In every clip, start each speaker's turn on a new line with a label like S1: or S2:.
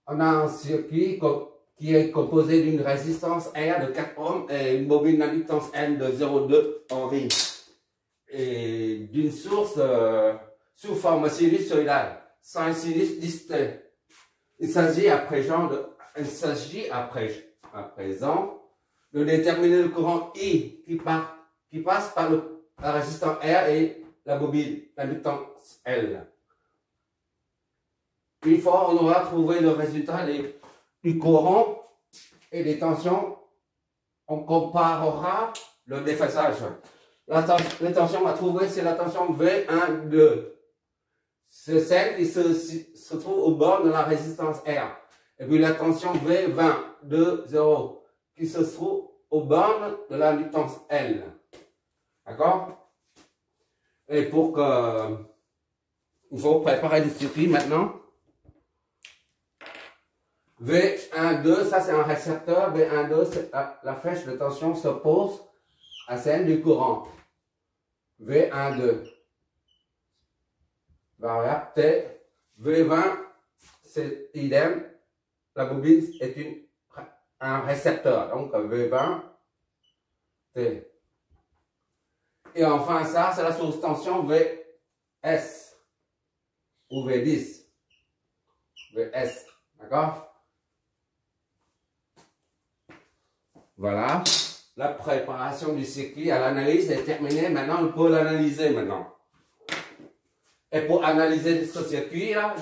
S1: On a un circuit qui est composé d'une résistance R de 4 ohms et une bobine d'inductance N de 0,2 Henry. Et d'une source sous forme sinusoïdale, sans un sinus distinct. Il s'agit à présent de déterminer le courant I qui passe par la résistance R et la bobine d'inductance L. Une fois on aura trouvé le résultat du courant et des tensions, on comparera le déphasage. La tension à trouver, c'est la tension V1, 2. C'est celle qui se trouve au bord de la résistance R. Et puis la tension V20, 2, 0, qui se trouve au bord de l'inductance L. D'accord? Et pour que... il faut préparer le circuit maintenant. V1, 2, ça c'est un récepteur. V1, 2, la flèche de tension s'oppose à celle du courant. V1, 2. Variable T. V20, c'est idem. La bobine est un récepteur. Donc V20, T. Et enfin ça, c'est la source tension VS. Ou V10. VS. D'accord? Voilà. La préparation du circuit à l'analyse est terminée. Maintenant, on peut l'analyser maintenant. Et pour analyser ce circuit là,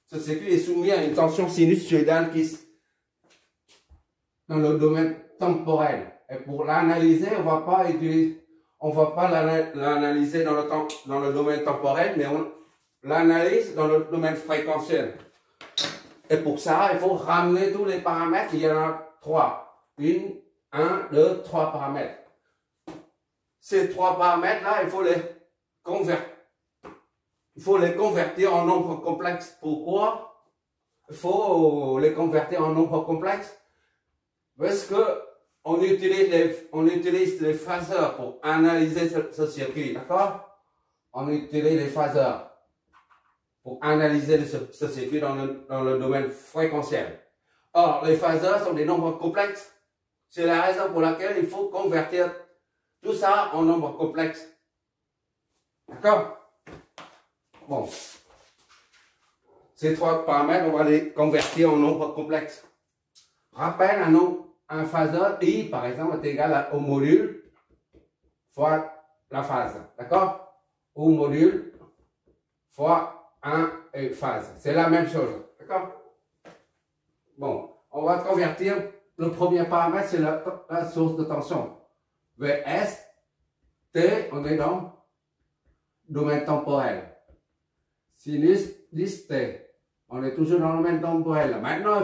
S1: ce circuit est soumis à une tension sinusoïdale qui dans le domaine temporel. Et pour l'analyser, on va pas l'analyser dans le domaine temporel, mais on l'analyse dans le domaine fréquentiel. Et pour ça, il faut ramener tous les paramètres. Il y en a 3. 1, 2, 3 paramètres. Ces 3 paramètres-là, il faut les convertir. Il faut les convertir en nombre complexe. Pourquoi il faut les convertir en nombre complexe? Parce que on utilise les phaseurs pour analyser ce circuit, d'accord? On utilise les phaseurs pour analyser ce circuit dans le domaine fréquentiel. Or, les phaseurs sont des nombres complexes. C'est la raison pour laquelle il faut convertir tout ça en nombres complexes. D'accord? Bon. Ces 3 paramètres, on va les convertir en nombres complexes. Rappelle un phaseur I, par exemple, est égal au module fois la phase. D'accord? Ou module fois 1 et phase. C'est la même chose. D'accord? Bon, on va convertir. Le premier paramètre, c'est la source de tension. Vs, T, on est dans le domaine temporel. Sinus, 10 T. On est toujours dans le domaine temporel. Maintenant,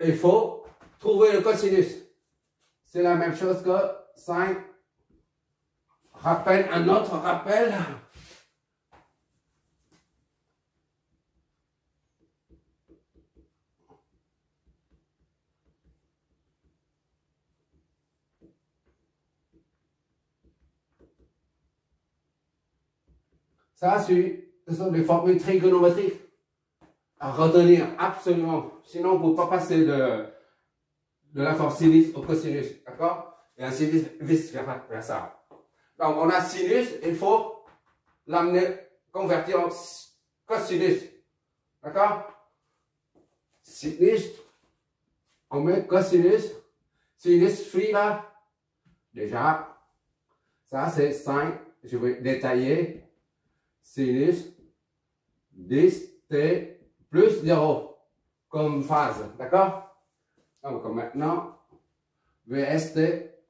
S1: il faut trouver le cosinus. C'est la même chose que 5. Rappel, un autre rappel. Ça, ce sont des formules trigonométriques à retenir absolument. Sinon, on ne peut pas passer de la forme sinus au cosinus. D'accord? Et ainsi vice-versa. Donc, on a sinus, il faut l'amener, convertir en cosinus. D'accord? Sinus, on met cosinus. Sinus phi là. Déjà, ça c'est 5. Je vais détailler. Sinus 10 T plus 0 comme phase, d'accord? Donc maintenant, VST est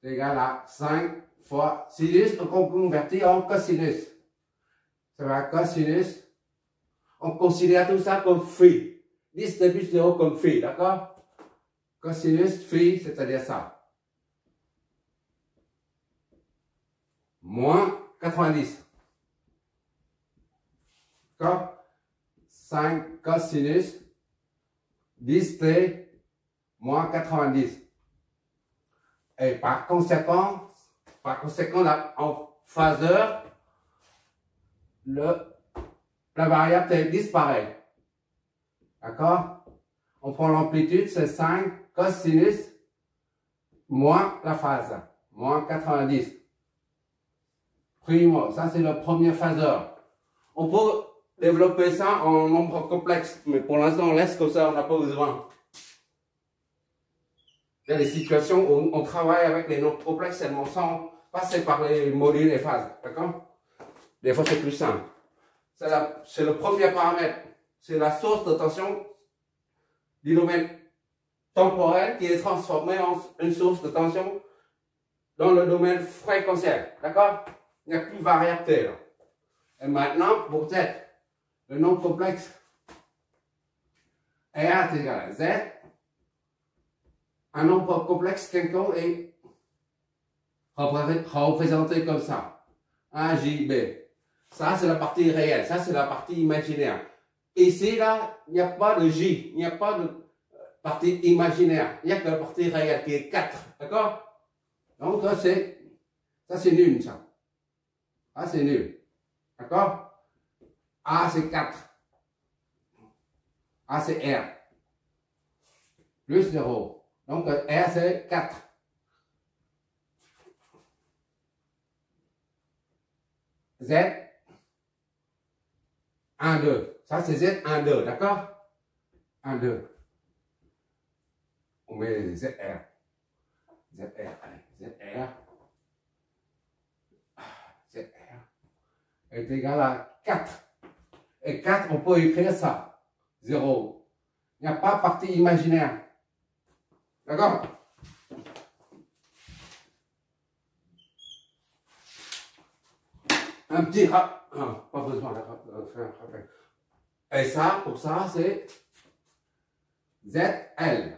S1: égal à 5 fois sinus, donc on convertit en cosinus. Ça va cosinus, on considère tout ça comme phi. 10 T plus 0 comme phi, d'accord? Cosinus phi, c'est-à-dire ça. Moins 90. D'accord? 5 cosinus 10T moins 90. Et par conséquent, là, en phaseur, le la variable T disparaît. D'accord? On prend l'amplitude, c'est 5 cosinus moins la phase, moins 90. Primo, ça c'est le premier phaseur. On peut développer ça en nombre complexe, mais pour l'instant on laisse comme ça, on n'a pas besoin. Il y a des situations où on travaille avec les nombres complexes seulement sans passer par les modules et phases. D'accord? Des fois c'est plus simple. C'est le premier paramètre. C'est la source de tension du domaine temporel qui est transformée en une source de tension dans le domaine fréquentiel. D'accord? Il n'y a plus de variable T là. Et maintenant, pour Z, le nombre complexe R est égal à Z. Un nombre complexe quelconque est représenté comme ça. A, J, B. Ça, c'est la partie réelle. Ça, c'est la partie imaginaire. Ici, là, il n'y a pas de J. Il n'y a pas de partie imaginaire. Il n'y a que la partie réelle qui est 4. D'accord? Donc, ça, c'est nul, ça. Ça, c'est nul. D'accord? A, c'est 4. A, c'est R. Plus 0. Donc, R, c'est 4. Z, 1, 2. Ça, c'est Z, 1, 2. D'accord? 1, 2. On met ZR. ZR, allez. ZR. ZR est égal à 4. Et 4, on peut écrire ça. 0. Il n'y a pas de partie imaginaire. D'accord? Un petit pas besoin de faire un rappel. Et ça, pour ça, c'est ZL.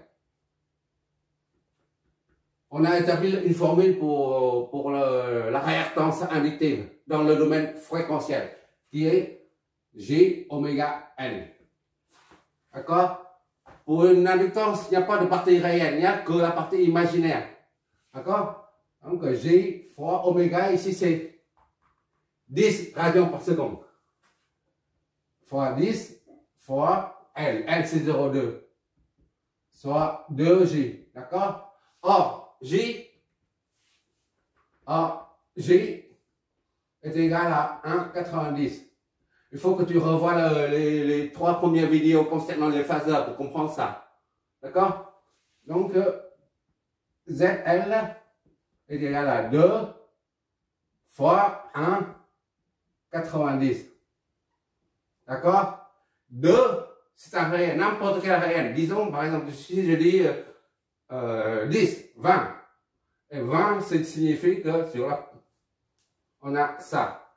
S1: On a établi une formule pour la réactance inductive dans le domaine fréquentiel, qui est J oméga N. D'accord? Pour une inductance, il n'y a pas de partie réelle, il n'y a que la partie imaginaire. D'accord? Donc J fois oméga, ici c'est 10 radians par seconde. Fois 10 fois L. L c'est 0,2. Soit 2J. D'accord? Or, J est égal à 1,90. Il faut que tu revoies les 3 premières vidéos concernant les phaseurs pour comprendre ça. D'accord? Donc, ZL est égal à 2 fois 1,90. D'accord? 2, c'est un réel, n'importe quel réel. Disons, par exemple, si je dis 10, 20. Et 20, ça signifie que sur la, on a ça.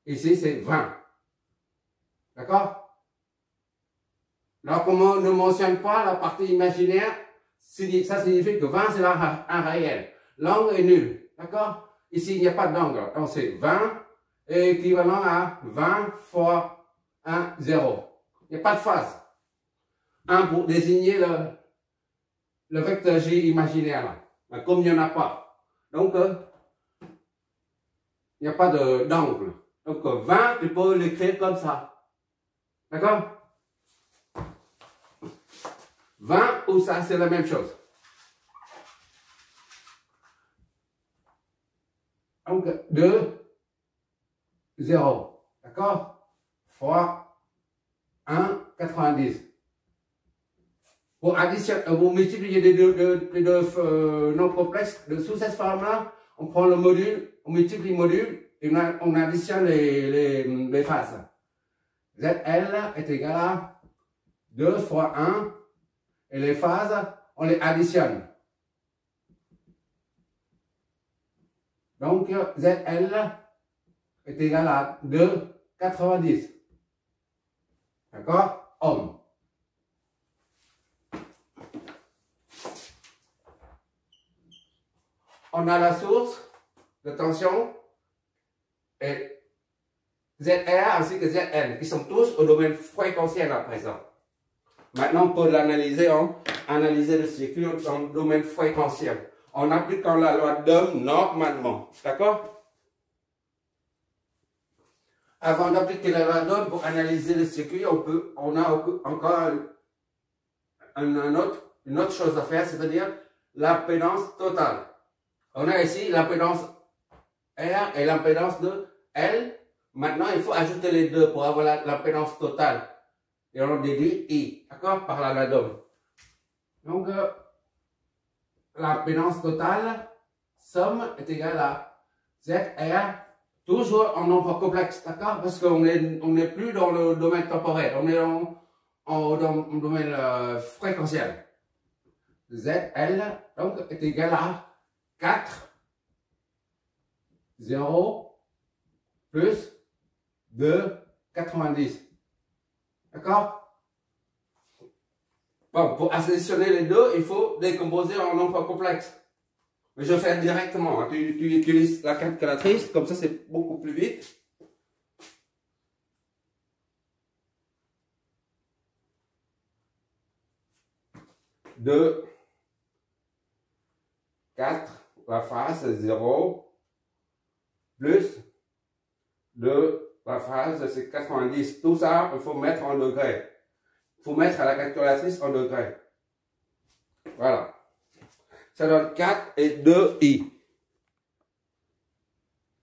S1: Ici, c'est 20. D'accord? Alors, comme on ne mentionne pas la partie imaginaire, ça signifie que 20, c'est un réel. L'angle est nul. D'accord? Ici, il n'y a pas d'angle. Donc, c'est 20 est équivalent à 20 fois 1, 0. Il n'y a pas de phase. 1 pour désigner le vecteur J imaginaire là. Mais comme il n'y en a pas. Donc, il n'y a pas d'angle. Donc, 20, tu peux l'écrire comme ça. D'accord? 20 ou ça, c'est la même chose. Donc, 2, 0. D'accord? Fois 1, 90. Pour additionner, vous multipliez les deux nombres complexes sous cette forme-là, on prend le module, on multiplie le module et on additionne les phases. ZL est égal à 2 fois 1 et les phases, on les additionne. Donc, ZL est égal à 2,90. D'accord? Ohm. On a la source de tension et ZR ainsi que ZN qui sont tous au domaine fréquentiel à présent. Maintenant, on peut analyser le circuit dans le domaine fréquentiel en appliquant la loi d'Ohm normalement. D'accord? Avant d'appliquer la loi d'Ohm pour analyser le circuit, on a encore une autre chose à faire, c'est-à-dire l'impédance totale. On a ici l'impédance R et l'impédance de L. Maintenant, il faut ajouter les deux pour avoir l'impédance totale. Et on déduit I, d'accord, par la loi d'Ohm. Donc, l'impédance totale, somme, est égale à ZR, toujours en nombre complexe, d'accord, parce qu'on n'est plus dans le domaine temporel, on est dans le domaine fréquentiel. ZL, donc, est égal à 4, 0, plus 2, 90. D'accord? Bon, pour additionner les deux, il faut décomposer en nombre complexe. Mais je vais faire directement. Tu utilises la calculatrice, comme ça c'est beaucoup plus vite. Deux, 4, la phase c'est 0, plus 2, la phase c'est 90. Tout ça, il faut mettre en degrés. Il faut mettre à la calculatrice en degrés. Voilà. Ça donne 4 et 2 i.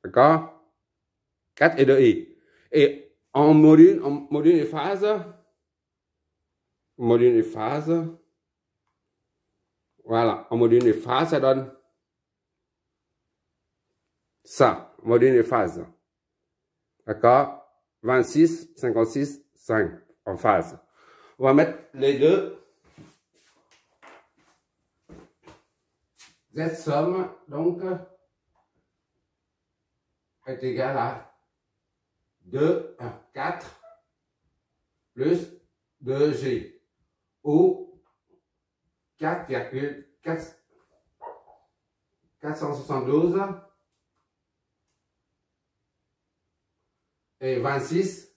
S1: D'accord? 4 et 2 i. Et en module et phase, voilà, en module et phase, ça donne ça, module et phase. D'accord? 26, 56, 5 en phase. On va mettre les deux. Z somme, donc, est égal à 2, 4, plus 2G, ou 4,472 et 26,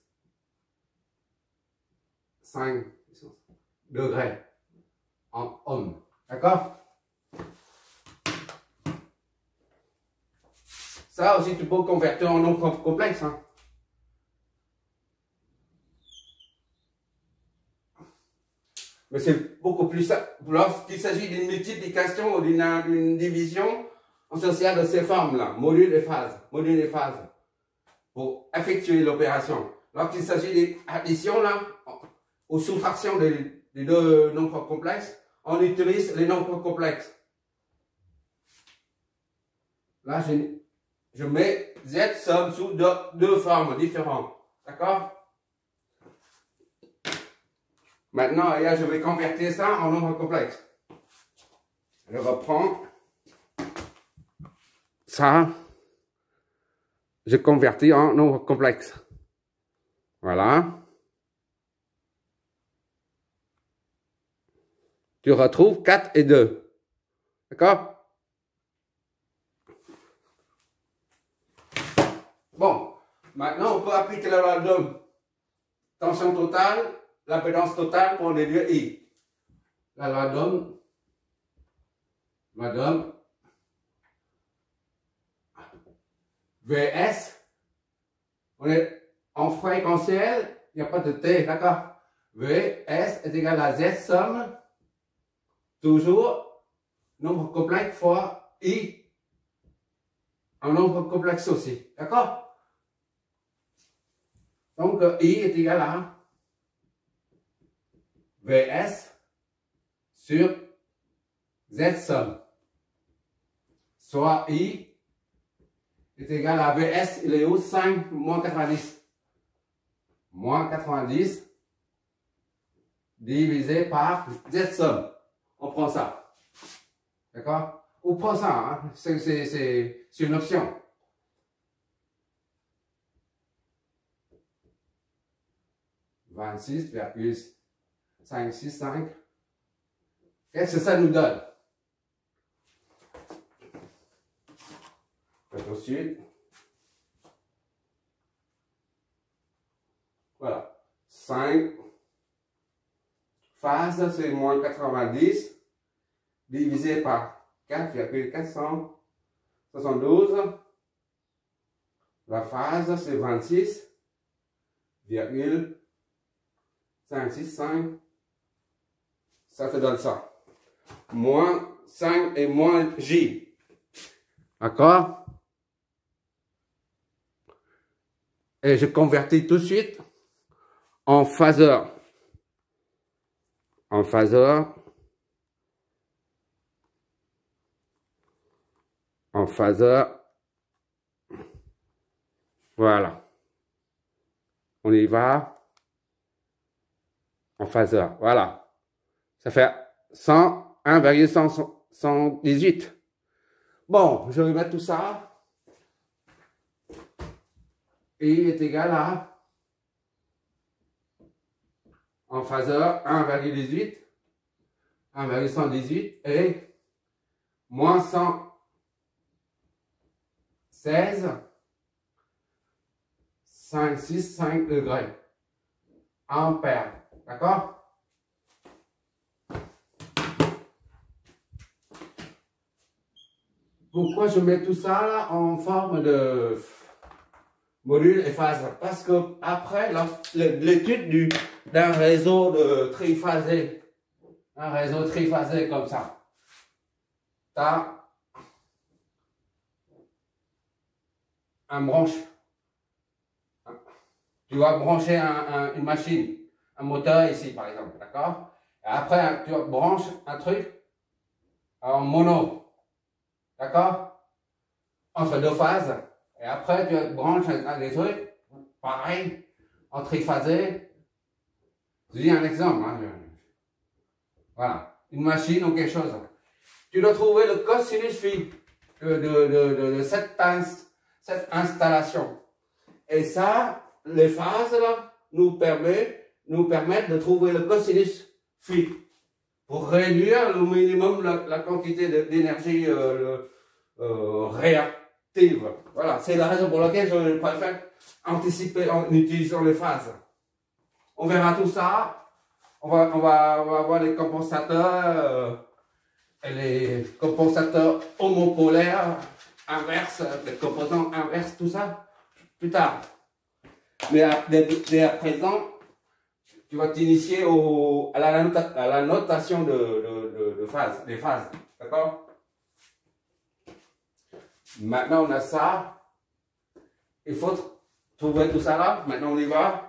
S1: 5 degrés en ohm. D'accord? Ça aussi, tu peux convertir en nombre complexe. Hein. Mais c'est beaucoup plus simple. Lorsqu'il s'agit d'une multiplication ou d'une division, on se sert de ces formes-là, module et phase, pour effectuer l'opération. Lorsqu'il s'agit d'addition, là, ou soustraction des deux nombres complexes, on utilise les nombres complexes. Là, je mets Z somme sous deux formes différentes. D'accord? Maintenant, je vais convertir ça en nombre complexe. Je reprends ça. Je convertis en nombre complexe. Voilà. Tu retrouves 4 et 2. D'accord? Bon, maintenant on peut appliquer la loi d'Ohm. Tension totale, l'impédance totale pour les lieux I. La loi d'Ohm, Vs, on est en fréquentiel, il n'y a pas de T, d'accord? Vs est égal à Z somme, toujours nombre complexe fois I, un nombre complexe aussi, d'accord? Donc, I est égal à Vs sur Z somme. Soit I est égal à Vs, il est où? 5 moins 90. Moins 90 divisé par Z somme. On prend ça. D'accord? On prend ça, hein? C'est une option. (26,565). Qu'est-ce que ça nous donne? Ensuite, voilà. 5 phase, c'est moins 90 divisé par 4,472. La phase, c'est 26. virgule, 5, 6, 5, ça te donne ça. Moins 5 et moins J. D'accord? Et je convertis tout de suite en phaseur. En phaseur. En phaseur. Voilà. On y va. En phaseur. Voilà. Ça fait 1,118. Bon, je vais mettre tout ça. Et il est égal à, en phaseur, 1,18, 1,118 et moins 116, 5, 6, 5 degrés. Ampères. D'accord? Pourquoi je mets tout ça là en forme de module et phase? Parce que après l'étude d'un réseau de triphasé, un réseau triphasé comme ça, tu as un branche. Tu vas brancher une machine, un moteur ici par exemple, d'accord? Et après tu branches un truc en mono, d'accord? Entre deux phases. Et après tu branches des trucs, pareil, en triphasé. Je dis un exemple, hein. Voilà, une machine ou quelque chose. Tu dois trouver le cosinus phi de cette installation. Et ça, les phases là, nous permettent de trouver le cosinus phi pour réduire au minimum la quantité d'énergie réactive. Voilà, c'est la raison pour laquelle je préfère anticiper en utilisant les phases. On verra tout ça. On va voir les compensateurs et les compensateurs homopolaires, inverses, les composants inverses, tout ça, plus tard. Mais à présent, tu vas t'initier à la notation de phase, des phases. D'accord? Maintenant, on a ça. Il faut trouver tout ça là. Maintenant, on y va.